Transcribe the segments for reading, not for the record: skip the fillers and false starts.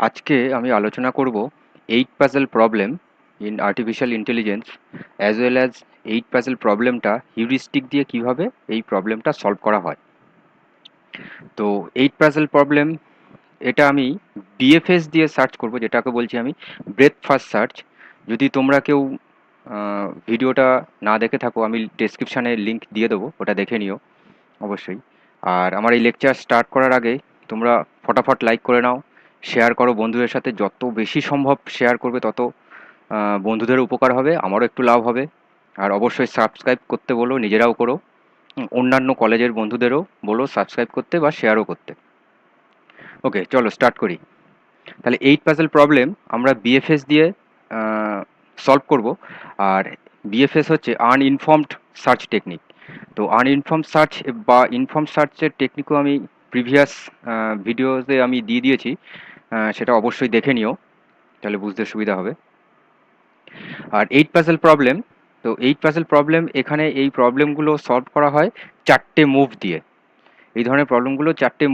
আজকে আমি আলোচনা করব 8 puzzle problem in artificial intelligence as well as 8 puzzle প্রবলেমটা হিউরিস্টিক দিয়ে কিভাবে এই প্রবলেমটা সলভ করা হয়। তো 8 পাজল প্রবলেম এটা আমি বিএফএস দিয়ে সার্চ করব, যেটাকে বলছি আমি ব্রেথ ফার্স্ট সার্চ। যদি তোমরা কেউ ভিডিওটা না দেখে থাকো, আমি ডেসক্রিপশানে লিংক দিয়ে দেবো, ওটা দেখে নিও অবশ্যই। আর আমার এই লেকচার স্টার্ট করার আগে তোমরা ফটাফট লাইক করে নাও, শেয়ার করো বন্ধুদের সাথে, যত বেশি সম্ভব শেয়ার করবে তত বন্ধুদের উপকার হবে, আমারও একটু লাভ হবে। আর অবশ্যই সাবস্ক্রাইব করতে বলো, নিজেরাও করো। অন্যান্য কলেজের বন্ধুদেরও বলো সাবস্ক্রাইব করতে বা শেয়ারও করতে। ওকে, চলো স্টার্ট করি। তাহলে 8 পাজল প্রবলেম আমরা বিএফএস দিয়ে সলভ করব। আর বিএফএস হচ্ছে আনইনফর্মড সার্চ টেকনিক। তো আনইনফর্ম সার্চ বা ইনফর্ম সার্চের টেকনিকও আমি প্রিভিয়াস ভিডিওতে আমি দিয়ে দিয়েছি, সেটা অবশ্যই দেখে নিও, তাহলে বুঝতে সুবিধা হবে। আর 8 পাজল প্রবলেম, তো 8 পাজল প্রবলেম এখানে এই প্রবলেমগুলো সলভ করা হয় 4টে মুভ দিয়ে। এই ধরনের প্রবলেমগুলো 4টে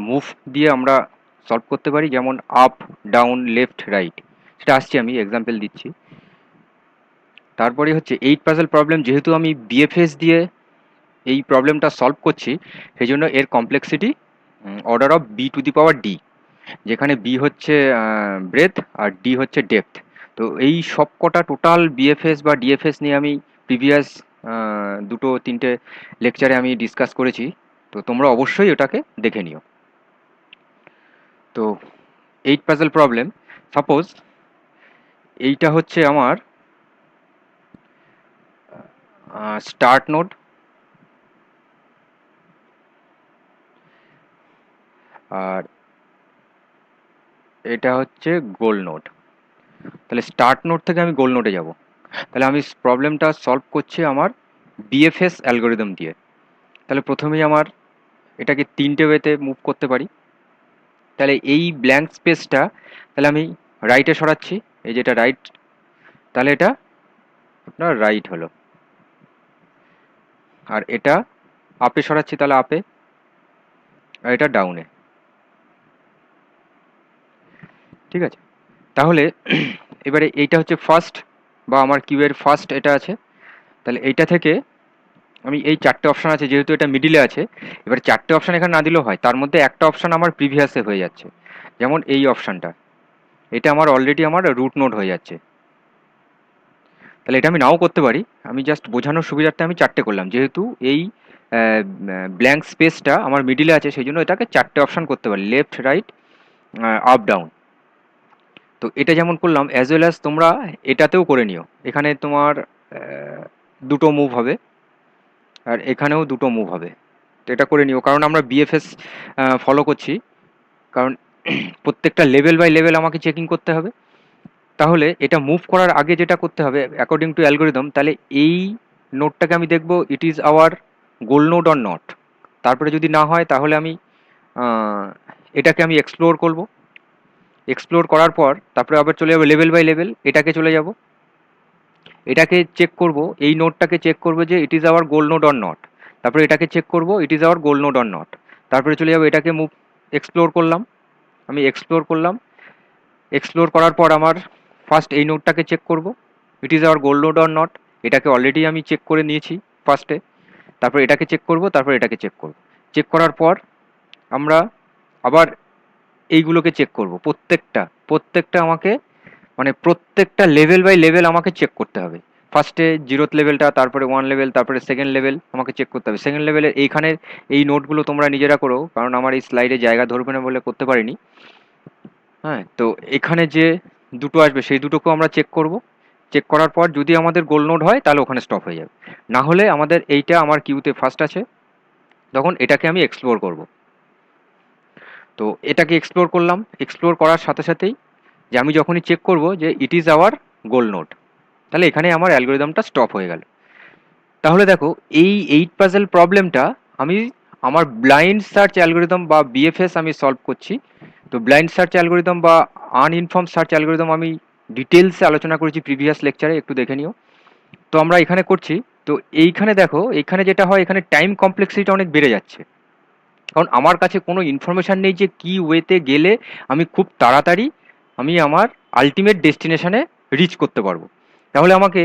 মুভ দিয়ে আমরা সলভ করতে পারি, যেমন আপ, ডাউন, লেফট, রাইট। সেটা আসছি, আমি এক্সাম্পল দিচ্ছি। তারপরে হচ্ছে 8 পাজল প্রবলেম, যেহেতু আমি বিএফএস দিয়ে এই প্রবলেমটা সলভ করছি, সেই জন্য এর complexity order of B to the power D, যেখানে বি হচ্ছে ব্রেথ আর ডি হচ্ছে ডেপথ। তো এই সব কটা টোটাল বিএফএস বা ডিএফএস নিয়ে আমি প্রিভিয়াস দুটো তিনটে লেকচারে আমি ডিসকাস করেছি, তো তোমরা অবশ্যই ওটাকে দেখে নিও। তো 8 পাজল প্রবলেম, সাপোজ এইটা হচ্ছে আমার স্টার্ট নোড, আর এটা হচ্ছে গোল নোড। তাহলে স্টার্ট নোড থেকে আমি গোল নোডে যাব। তাহলে আমি প্রবলেমটা সলভ করছি আমার বিএফএস অ্যালগোরিদম দিয়ে। তাহলে প্রথমেই আমার এটাকে তিনটে ওয়েতে মুভ করতে পারি। তাহলে এই ব্ল্যাঙ্ক স্পেসটা তাহলে আমি রাইটে সরাচ্ছি, এই যেটা রাইট, তাহলে এটা আপনার রাইট হলো। আর এটা আপে সরাচ্ছি, তাহলে আপে, আর এটা ডাউনে। ঠিক আছে, তাহলে এবারে এইটা হচ্ছে ফার্স্ট, বা আমার কিউয়ের ফার্স্ট এটা আছে। তাহলে এইটা থেকে আমি এই চারটে অপশান আছে, যেহেতু এটা মিডিলে আছে, এবার চারটে অপশান এখানে না দিলেও হয়, তার মধ্যে একটা অপশান আমার প্রিভিয়াসে হয়ে যাচ্ছে, যেমন এই অপশানটা, এটা আমার অলরেডি আমার রুট নোড হয়ে যাচ্ছে। তাহলে এটা আমি নাও করতে পারি, আমি জাস্ট বোঝানোর সুবিধার্থে আমি চারটে করলাম, যেহেতু এই ব্ল্যাঙ্ক স্পেসটা আমার মিডিলে আছে, সেই জন্য এটাকে চারটে অপশান করতে পারি, লেফট, রাইট, আপ, ডাউন। তো এটা যেমন করলাম, অ্যাজ ওয়েল অ্যাজ তোমরা এটাতেও করে নিও। এখানে তোমার দুটো মুভ হবে, আর এখানেও দুটো মুভ হবে। তো এটা করে নিও, কারণ আমরা বিএফএস ফলো করছি, কারণ প্রত্যেকটা লেভেল বাই লেভেল আমাকে চেকিং করতে হবে। তাহলে এটা মুভ করার আগে যেটা করতে হবে অ্যাকর্ডিং টু অ্যালগোরিদম, তাহলে এই নোটটাকে আমি দেখব ইট is our goal node or not. তারপরে যদি না হয়, তাহলে আমি এটাকে আমি এক্সপ্লোর করব। এক্সপ্লোর করার পর তারপরে আবার চলে যাবো লেভেল বাই লেভেল, এটাকে চলে যাব, এটাকে চেক করব, এই নোটটাকে চেক করব যে it is our goal node or not. তারপরে এটাকে চেক করব, ইট is our goal node or not. তারপরে চলে যাবো, এটাকে মুভ এক্সপ্লোর করলাম, আমি এক্সপ্লোর করলাম। এক্সপ্লোর করার পর আমার ফার্স্ট এই নোটটাকে চেক করব, ইট is our goal node or not. এটাকে অলরেডি আমি চেক করে নিয়েছি ফার্স্টে। তারপর এটাকে চেক করব, তারপর এটাকে চেক করব। চেক করার পর আমরা আবার এইগুলোকে চেক করব, প্রত্যেকটা প্রত্যেকটা আমাকে, মানে প্রত্যেকটা লেভেল বাই লেভেল আমাকে চেক করতে হবে। ফার্স্টে জিরোথ লেভেলটা, তারপরে 1 লেভেল, তারপরে সেকেন্ড লেভেল আমাকে চেক করতে হবে। সেকেন্ড লেভেলের এইখানে এই নোটগুলো তোমরা নিজেরা করো, কারণ আমার এই স্লাইডে জায়গা ধরবে না বলে করতে পারিনি। হ্যাঁ, তো এখানে যে দুটো আসবে সেই দুটোকেও আমরা চেক করব। চেক করার পর যদি আমাদের গোল নোড হয়, তাহলে ওখানে স্টপ হয়ে যাবে। না হলে আমাদের এইটা আমার কিউতে ফার্স্ট আছে, তখন এটাকে আমি এক্সপ্লোর করব। তো এটাকে এক্সপ্লোর করলাম, এক্সপ্লোর করার সাথে সাথেই যে আমি যখনই চেক করব যে it is our goal node, তাহলে এখানে আমার অ্যালগোরিদমটা স্টপ হয়ে গেল। তাহলে দেখো, এই 8 পাজল প্রবলেমটা আমি আমার ব্লাইন্ড সার্চ অ্যালগোরিদম বা বিএফএস আমি সলভ করছি। তো ব্লাইন্ড সার্চ অ্যালগোরিদম বা আনইনফর্ম সার্চ অ্যালগোরিদম আমি ডিটেলসে আলোচনা করেছি প্রিভিয়াস লেকচারে, একটু দেখে নিও। তো আমরা এখানে করছি। তো এইখানে দেখো, এখানে যেটা হয়, এখানে টাইম কমপ্লেক্সিটিটা অনেক বেড়ে যাচ্ছে। কারণ আমার কাছে কোনো ইনফরমেশান নেই যে কী ওয়েতে গেলে আমি খুব তাড়াতাড়ি আমি আমার আলটিমেট ডেস্টিনেশনে রিচ করতে পারবো। তাহলে আমাকে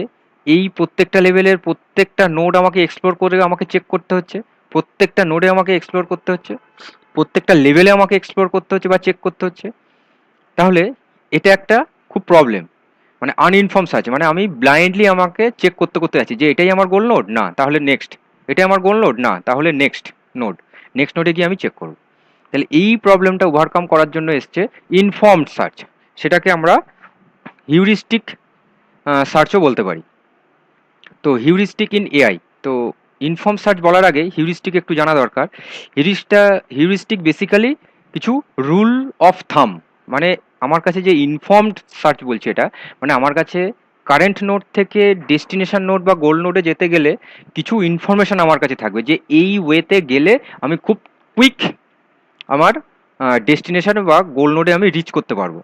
এই প্রত্যেকটা লেভেলের প্রত্যেকটা নোড আমাকে এক্সপ্লোর করে আমাকে চেক করতে হচ্ছে, প্রত্যেকটা নোডে আমাকে এক্সপ্লোর করতে হচ্ছে, প্রত্যেকটা লেভেলে আমাকে এক্সপ্লোর করতে হচ্ছে বা চেক করতে হচ্ছে। তাহলে এটা একটা খুব প্রবলেম, মানে আনইনফর্ম সার্চ, মানে আমি ব্লাইন্ডলি আমাকে চেক করতে করতে যাচ্ছি যে এটাই আমার গোল নোড, না তাহলে নেক্সট, এটাই আমার গোল নোড, না তাহলে নেক্সট নোড, নেক্সট নোডে গিয়ে আমি চেক করব। তাহলে এই প্রবলেমটা ওভারকাম করার জন্য এসছে ইনফর্মড সার্চ, সেটাকে আমরা হিউরিস্টিক সার্চও বলতে পারি। তো হিউরিস্টিক ইন এআই, তো ইনফর্ম সার্চ বলার আগে হিউরিস্টিক একটু জানা দরকার। হিউরিস্টিক বেসিক্যালি কিছু রুল অফ থাম, মানে আমার কাছে যে ইনফর্মড সার্চ বলছে এটা, মানে আমার কাছে কারেন্ট নোড থেকে ডেস্টিনেশন নোড বা গোল নোডে যেতে গেলে কিছু ইনফরমেশন আমার কাছে থাকবে যে এই ওয়েতে গেলে আমি খুব কুইক আমার ডেস্টিনেশন বা গোল নোডে আমি রিচ করতে পারবো।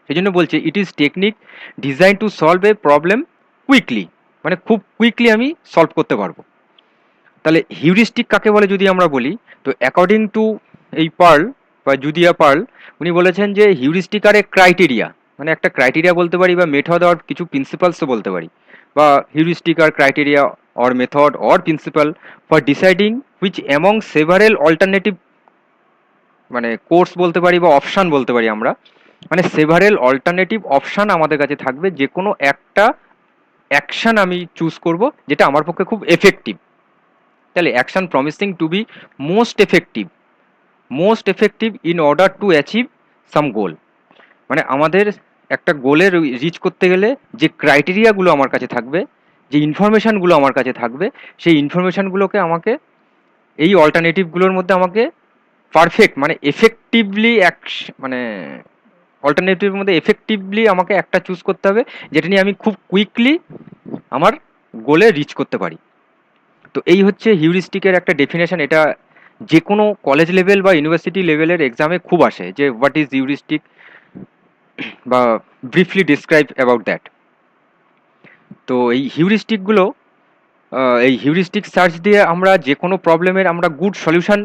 সেই জন্য বলছে it is technique design to solve a problem quickly, মানে খুব কুইকলি আমি সলভ করতে পারবো। তাহলে হিউরিস্টিক কাকে বলে যদি আমরা বলি, তো অ্যাকর্ডিং টু এই পার্ল বা জুদিয়া পার্ল, উনি বলেছেন যে হিউরিস্টিক আর এ ক্রাইটেরিয়া, মানে একটা ক্রাইটেরিয়া বলতে পারি বা মেথড আর কিছু প্রিন্সিপালসও বলতে পারি, বা হিউরিস্টিক আর criteria or method or principle for deciding which among several alternative, মানে কোর্স বলতে পারি বা অপশান বলতে পারি আমরা, মানে সেভারেল অল্টারনেটিভ অপশান আমাদের কাছে থাকবে, যে কোনো একটা অ্যাকশান আমি চুজ করব যেটা আমার পক্ষে খুব এফেক্টিভ। তাহলে action promising to be most effective in order to achieve some goal, মানে আমাদের একটা গোলের রিচ করতে গেলে যে ক্রাইটেরিয়াগুলো আমার কাছে থাকবে, যে ইনফরমেশানগুলো আমার কাছে থাকবে, সেই ইনফরমেশানগুলোকে আমাকে এই অল্টারনেটিভগুলোর মধ্যে আমাকে পারফেক্ট মানে এফেক্টিভলি মানে অল্টারনেটিভের মধ্যে এফেক্টিভলি আমাকে একটা চুজ করতে হবে যেটা নিয়ে আমি খুব কুইকলি আমার গোলে রিচ করতে পারি। তো এই হচ্ছে হিউরিস্টিকের একটা ডেফিনেশন। এটা যে কোনো কলেজ লেভেল বা ইউনিভার্সিটি লেভেলের এক্সামে খুব আসে যে হোয়াট ইজ হিউরিস্টিক বা ব্রিফলি ডিসক্রাইব অ্যাবাউট দ্যাট। তো এই হিউরিস্টিকগুলো, এই হিউরিস্টিক সার্চ দিয়ে আমরা যে কোনো প্রবলেমের আমরা গুড সলিউশন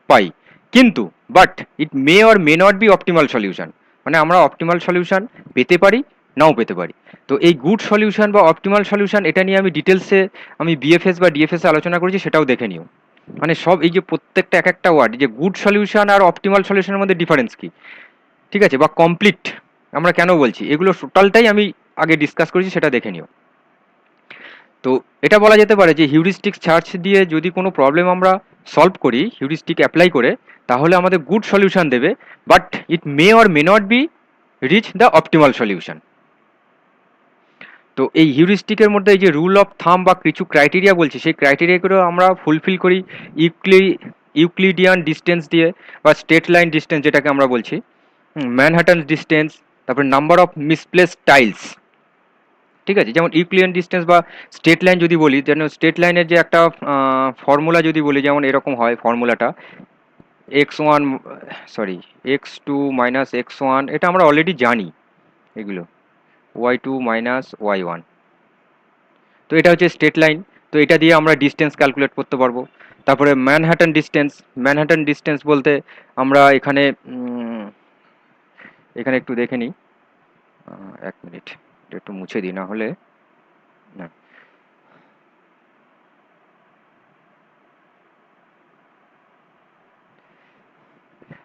পাই, কিন্তু but it may or may not be optimal solution, মানে আমরা অপটিমাল সলিউশন পেতে পারি, নাও পেতে পারি। তো এই গুড সলিউশন বা অপটিমাল সলিউশন এটা নিয়ে আমি ডিটেলসে আমি বিএফএস বা ডিএফএস আলোচনা করেছি, সেটাও দেখে নিও। মানে সব এই যে প্রত্যেকটা এক একটা ওয়ার্ড, যে গুড সলিউশন আর অপটিমাল সলিউশনের মধ্যে ডিফারেন্স কি, ঠিক আছে, বা কমপ্লিট আমরা কেন বলছি, এগুলো টোটালটাই আমি আগে ডিসকাস করেছি, সেটা দেখে নিও। তো এটা বলা যেতে পারে যে হিউরিস্টিক সার্চ দিয়ে যদি কোনো প্রবলেম আমরা সলভ করি হিউরিস্টিক অ্যাপ্লাই করে, তাহলে আমাদের গুড সলিউশন দেবে, but it may or may not be reach the optimal solution. তো এই হিউরিস্টিকের মধ্যে এই যে রুল অফ থাম বা কিছু ক্রাইটেরিয়া বলছি, সেই ক্রাইটেরিয়াগুলো আমরা ফুলফিল করি ইউক্লিডিয়ান ডিস্টেন্স দিয়ে বা স্ট্রেট লাইন ডিস্টেন্স যেটাকে আমরা বলছি, ম্যানহাটন ডিস্টেন্স, তারপরে নাম্বার অফ মিসপ্লেস টাইলস, ঠিক আছে। যেমন ইউক্লিডিয়ান ডিস্টেন্স বা স্ট্রেট লাইন যদি বলি, যেন স্ট্রেট লাইনের যে একটা ফর্মুলা যদি বলি, যেমন এরকম হয় ফর্মুলাটা, x1 sorry x2 minus x1, এটা আমরা অলরেডি জানি এগুলো, y2 মাইনাস y1, তো এটা হচ্ছে স্ট্রেট লাইন। তো এটা দিয়ে আমরা ডিস্টেন্স ক্যালকুলেট করতে পারবো। তারপরে ম্যানহাটন ডিস্টেন্স বলতে আমরা এখানে এখানে একটু দেখে নিই, 1 মিনিট, এটা একটু মুছে দিই না হলে না।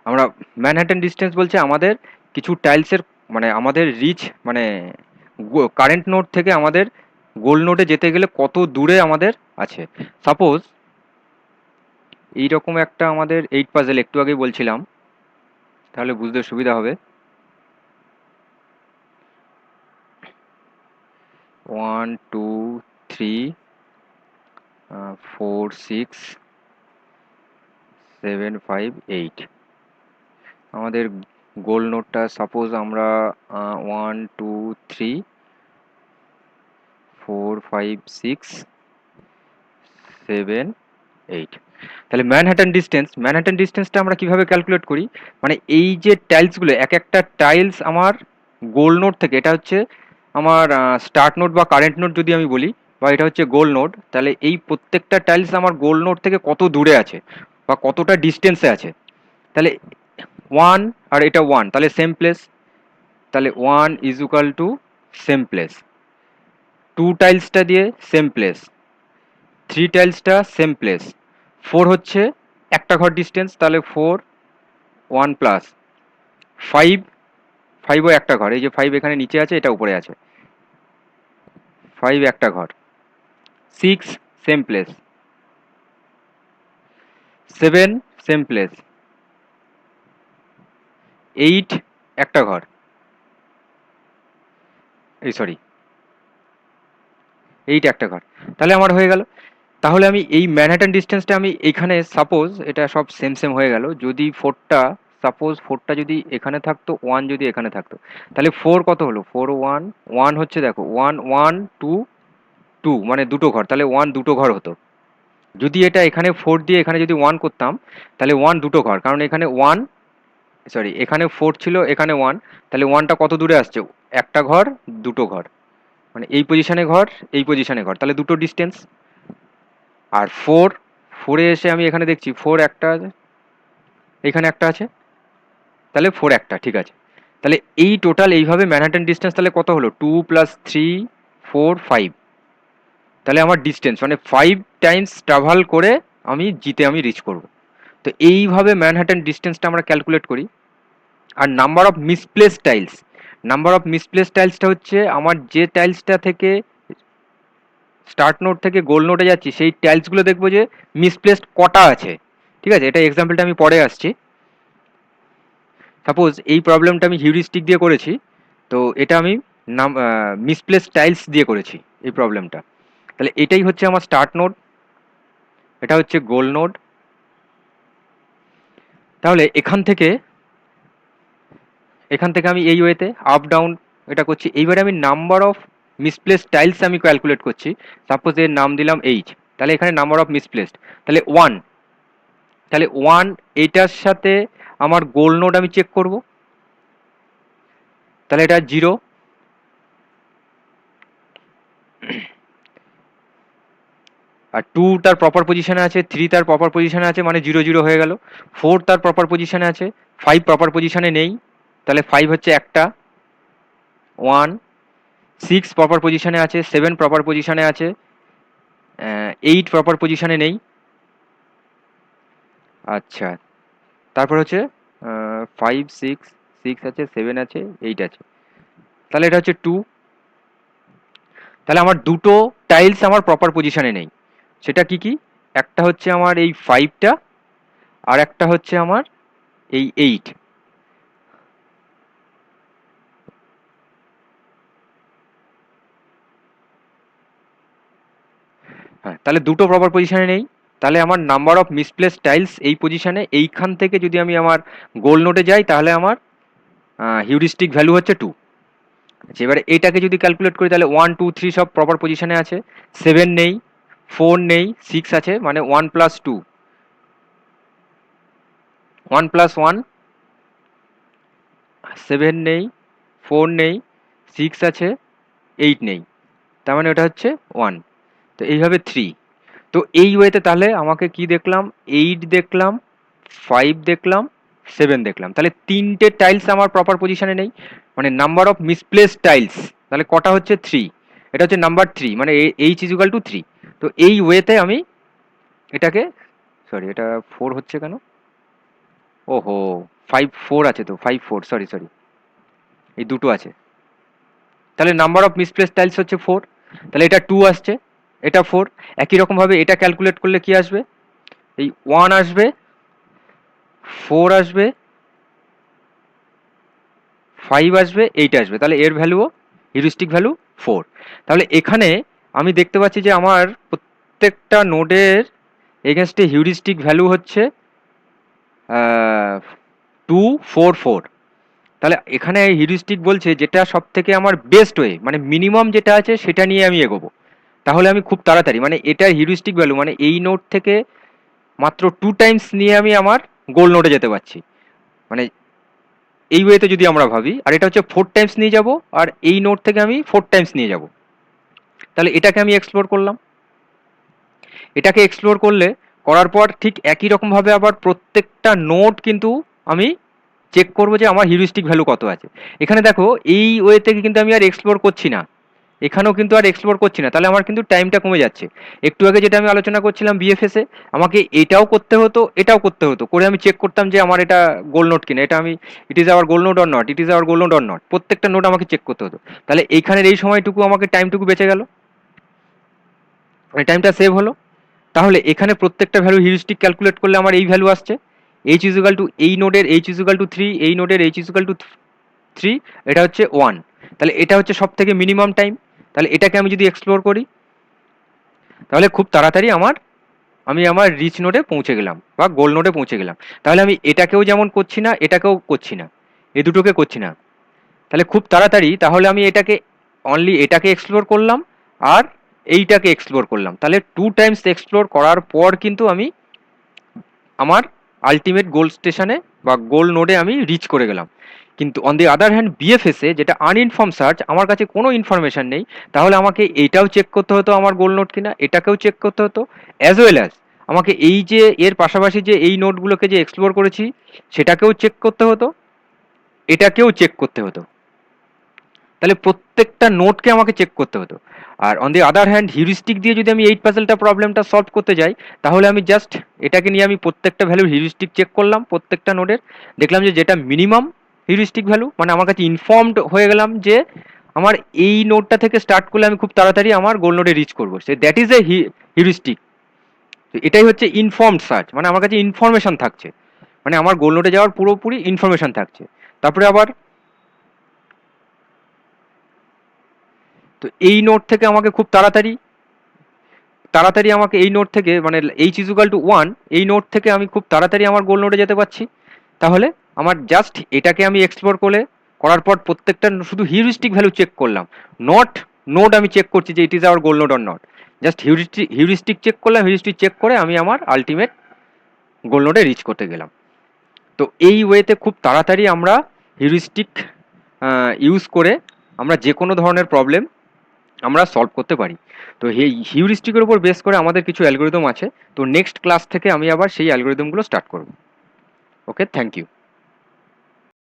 আমরা ম্যানহাটন ডিস্টেন্স বলছে আমাদের কিছু টাইলসের, মানে আমাদের রিচ, মানে কারেন্ট নোড থেকে আমাদের গোল নোডে যেতে গেলে কত দূরে আমাদের আছে। সাপোজ এইরকম একটা আমাদের 8 পাজেল একটু আগে বলছিলাম, তাহলে বুঝতে সুবিধা হবে। 1 2 3 4 6 7 5 8, আমাদের গোল নোডটা সাপোজ আমরা 1 2 3 4 5 6 7 8। তাহলে ম্যানহাটন ডিস্টেন্সটা আমরা কিভাবে ক্যালকুলেট করি, মানে এই যে টাইলসগুলো, এক একটা টাইলস আমার গোল নোড থেকে, এটা হচ্ছে আমার স্টার্ট নোড বা কারেন্ট নোড যদি আমি বলি, বা এটা হচ্ছে গোল নোড, তাহলে এই প্রত্যেকটা টাইলস আমার গোল নোড থেকে কত দূরে আছে। বা কতটা ডিস্টেন্সে আছে। তাহলে 1 আর এটা 1, তাহলে সেম প্লেস, তাহলে 1 is equal to same place, 2 টাইলসটা দিয়ে সেম প্লেস, 3 টাইলসটা সেম প্লেস, 4 হচ্ছে একটা ঘর ডিস্টেন্স, তাহলে 4 1 প্লাস 5, 5ও একটা ঘর, এই যে 5 এখানে নিচে আছে, এটা উপরে আছে, 5 একটা ঘর, 6 সেম প্লেস, 7 সেম প্লেস, 8 একটা ঘর, এই সরি 8 একটা ঘর, তাহলে আমার হয়ে গেল। তাহলে আমি এই ম্যানহাটন ডিস্টেন্সটা আমি এইখানে, সাপোজ এটা সব সেম সেম হয়ে গেল, যদি 4টা, সাপোজ 4টা যদি এখানে থাকতো, 1 যদি এখানে থাকতো, তাহলে 4 কত হলো, 4 1 1 হচ্ছে, দেখো 1 1 2 2 মানে দুটো ঘর, তাহলে 1 দুটো ঘর হতো। যদি এটা এখানে 4 দিয়ে এখানে যদি 1 করতাম, তাহলে 1 দুটো ঘর, কারণ এখানে 1, সরি এখানে 4 ছিল, এখানে 1, তাহলে 1টা কত দূরে আসছে, একটা ঘর দুটো ঘর, মানে এই পজিশনে ঘর, এই পজিশনে ঘর, তাহলে দুটো ডিস্টেন্স। আর 4, 4-এ এসে আমি এখানে দেখছি 4 একটা আছে, এখানে একটা আছে, তাহলে 4 একটা, ঠিক আছে। তাহলে এই টোটাল এইভাবে ম্যানহাটন ডিস্টেন্স তাহলে কত হলো, 2 প্লাস 3 4 5, তাহলে আমার ডিস্টেন্স মানে 5 টাইমস ট্রাভাল করে আমি জিতে আমি রিচ করব। তো এইভাবে ম্যানহাটন ডিস্টেন্সটা আমরা ক্যালকুলেট করি। আর number of misplace tiles, number of misplace টাইলসটা হচ্ছে আমার যে টাইলসটা থেকে স্টার্ট নোড থেকে গোল নোডে যাচ্ছি, সেই টাইলসগুলো দেখবো যে মিসপ্লেসড কটা আছে, ঠিক আছে। এটা এক্সাম্পলটা আমি পরে আসছি। সাপোজ এই প্রবলেমটা আমি হিউরিস্টিক দিয়ে করেছি, তো এটা আমি নাম মিসপ্লেস টাইলস দিয়ে করেছি এই প্রবলেমটা। তাহলে এটাই হচ্ছে আমার স্টার্ট নোড, এটা হচ্ছে গোল নোড। তাহলে এখান থেকে আমি এই ওয়েতে আপ ডাউন এটা করছি। এইবারে আমি নাম্বার অফ মিসপ্লেস টাইলস আমি ক্যালকুলেট করছি। সাপোজ এর নাম দিলাম এইচ, তাহলে এখানে নাম্বার অফ মিসপ্লেসড, তাহলে 1, তাহলে 1 এইটার সাথে আমার গোল নোড আমি চেক করব, তাহলে এটা 0, আর 2 তার প্রপার পজিশনে আছে, 3 তার প্রপার পজিশনে আছে, মানে 0 0 হয়ে গেল। 4 তার প্রপার পজিশনে আছে, 5 প্রপার পজিশনে নেই, তাহলে 5 হচ্ছে একটা 1, 6 প্রপার পজিশনে আছে, 7 প্রপার পজিশনে আছে, 8 প্রপার পজিশনে নেই। আচ্ছা, তারপর হচ্ছে 5 6 6 আছে, 7 আছে, 8 আছে, তাহলে এটা হচ্ছে 2। তাহলে আমার দুটো টাইলস আমার প্রপার পজিশনে নেই, সেটা কি কি, একটা হচ্ছে আমার এই 5টা, আর একটা হচ্ছে আমার এই 8। হ্যাঁ, তাহলে দুটো প্রপার পজিশনে নেই, তাহলে আমার নাম্বার অফ মিসপ্লেস টাইলস এই পজিশনে, এইখান থেকে যদি আমি আমার গোল নোটে যাই, তাহলে আমার হিউরিস্টিক ভ্যালু হচ্ছে 2। আচ্ছা, এবারে এটাকে যদি ক্যালকুলেট করি, তাহলে 1 2 3 সব প্রপার পজিশনে আছে, 7 নেই, 4 নেই, 6 আছে, মানে 1 প্লাস 2, 1 প্লাস 1, 7 নেই, 4 নেই, 6 আছে, 8 নেই, তার মানে ওটা হচ্ছে 1। তো এইভাবে 3। তো এই ওয়েতে তাহলে আমাকে কি দেখলাম, 8 দেখলাম, 5 দেখলাম, 7 দেখলাম, তাহলে তিনটে টাইলস আমার প্রপার পজিশনে নেই, মানে নাম্বার অফ মিসপ্লেস টাইলস তাহলে কটা হচ্ছে, 3। এটা হচ্ছে নাম্বার 3, মানে এইচ ইজ ইকুয়াল টু 3। তো এই ওয়েতে আমি এটাকে, সরি এটা 4 হচ্ছে কেন, ওহো 5 4 আছে, তো 5 4, সরি সরি, এই দুটো আছে, তাহলে নাম্বার অফ মিসপ্লেস টাইলস হচ্ছে 4, তাহলে এটা 2 আসছে, এটা 4। একই রকম ভাবে এটা ক্যালকুলেট করলে কি আসবে, এই 1 আসবে, 4 আসবে, 5 আসবে, 8 আসবে, তাহলে এর ভ্যালুও হিউরিস্টিক ভ্যালু 4। তাহলে এখানে আমি দেখতে পাচ্ছি যে আমার প্রত্যেকটা নোডের এগেনস্টে হিউরিস্টিক ভ্যালু হচ্ছে 2 4 4। তাহলে এখানে হিউরিস্টিক বলছে যেটা সব থেকে আমার বেস্ট ওয়ে, মানে মিনিমাম যেটা আছে সেটা নিয়ে আমি এগোবো, তাহলে আমি খুব তাড়াতাড়ি, মানে এটার হিউরিস্টিক ভ্যালু মানে এই নোড থেকে মাত্র 2 টাইমস নিয়ে আমি আমার গোল নোডে যেতে পারছি, মানে এই ওয়েতে যদি আমরা ভাবি। আর এটা হচ্ছে 4 টাইমস নিয়ে যাব, আর এই নোড থেকে আমি 4 টাইমস নিয়ে যাব, তাহলে এটাকে আমি এক্সপ্লোর করলাম। এটাকে এক্সপ্লোর করলে করার পর ঠিক একই রকমভাবে আবার প্রত্যেকটা নোড কিন্তু আমি চেক করবো যে আমার হিউরিস্টিক ভ্যালু কত আছে। এখানে দেখো এই ওয়ে থেকে কিন্তু আমি আর এক্সপ্লোর করছি না, এখানেও কিন্তু আর এক্সপ্লোর করছি না, তাহলে আমার কিন্তু টাইমটা কমে যাচ্ছে। একটু আগে যেটা আমি আলোচনা করছিলাম বিএফএস এ, আমাকে এটাও করতে হতো এটাও করতে হতো, করে আমি চেক করতাম যে আমার এটা গোল নোট কিনা, এটা আমি ইট is our goal note or not, it is our goal note or not, প্রত্যেকটা নোট আমাকে চেক করতে হতো। তাহলে এইখানের এই সময়টুকু আমাকে টাইমটুকু বেঁচে গেল, মানে টাইমটা সেভ হলো। তাহলে এখানে প্রত্যেকটা ভ্যালু হিউরিস্টিক ক্যালকুলেট করলে আমার এই ভ্যালু আসছে, এইচ ইজ ইকাল টু এই নোডের এইচ ইজ ইকাল টু 3, এই নোডের এইচ ইজ ইকাল টু 3, এটা হচ্ছে 1। তাহলে এটা হচ্ছে সব থেকে মিনিমাম টাইম। তাহলে এটাকে আমি যদি এক্সপ্লোর করি তাহলে খুব তাড়াতাড়ি আমি আমার রিচ নোডে পৌঁছে গেলাম বা গোল নোডে পৌঁছে গেলাম। তাহলে আমি এটাকেও যেমন করছি না এটাকেও করছি না, এই দুটোকে করছি না, তাহলে খুব তাড়াতাড়ি তাহলে আমি এটাকে অনলি এটাকে এক্সপ্লোর করলাম আর এইটাকে এক্সপ্লোর করলাম, তাহলে 2 টাইমস এক্সপ্লোর করার পর কিন্তু আমি আমার আলটিমেট গোল স্টেশনে বা গোল নোডে আমি রিচ করে গেলাম। কিন্তু অন দি আদার হ্যান্ড বিএফএসে যেটা আনইনফর্ম সার্চ, আমার কাছে কোনো ইনফরমেশন নেই, তাহলে আমাকে এইটাও চেক করতে হতো আমার গোল নোড কিনা, এটাকেও চেক করতে হতো, অ্যাজ ওয়েল অ্যাজ আমাকে এই যে এর পাশাপাশি যে এই নোটগুলোকে যে এক্সপ্লোর করেছি সেটাকেও চেক করতে হতো, এটাকেও চেক করতে হতো। তাহলে প্রত্যেকটা নোটকে আমাকে চেক করতে হতো। আর on the other hand heuristic দিয়ে যদি আমি 8 পাজলটা প্রবলেমটা সলভ করতে যাই, তাহলে আমি জাস্ট এটাকে নিয়ে আমি প্রত্যেকটা ভ্যালু হিউরিস্টিক চেক করলাম প্রত্যেকটা নোডের, দেখলাম যে যেটা মিনিমাম হিউরিস্টিক ভ্যালু, মানে আমার কাছে ইনফর্মড হয়ে গেলাম যে আমার এই নোডটা থেকে স্টার্ট করলে আমি খুব তাড়াতাড়ি আমার গোল নোডে রিচ করবো, say that is a heuristic. এটাই হচ্ছে ইনফর্মড সার্চ, মানে আমার কাছে ইনফরমেশন থাকছে, মানে আমার গোল নোডে যাওয়ার পুরোপুরি ইনফরমেশন থাকছে। তারপরে আবার তো এই নোড থেকে আমাকে খুব তাড়াতাড়ি তাড়াতাড়ি আমাকে এই নোড থেকে মানে এইচ ইজ ইকুয়াল টু 1, এই নোড থেকে আমি খুব তাড়াতাড়ি আমার গোল নোডে যেতে পারছি। তাহলে আমার জাস্ট এটাকে আমি এক্সপ্লোর করার পর প্রত্যেকটা শুধু হিউরিস্টিক ভ্যালু চেক করলাম, নট নোড আমি চেক করছি যে it is our goal node or not, just heuristic check করলাম, হিউরিস্টিক চেক করে আমি আমার আলটিমেট গোল নোডে রিচ করতে গেলাম। তো এই ওয়েতে খুব তাড়াতাড়ি আমরা হিউরিস্টিক ইউজ করে আমরা যে কোনো ধরনের প্রবলেম আমরা সলভ করতে পারি। তো এই হিউরিস্টিকের উপর বেস করে আমাদের কিছু অ্যালগোরিদম আছে। তো নেক্সট ক্লাস থেকে আমি আবার সেই অ্যালগোরিদমগুলো স্টার্ট করব। ওকে, থ্যাংক ইউ।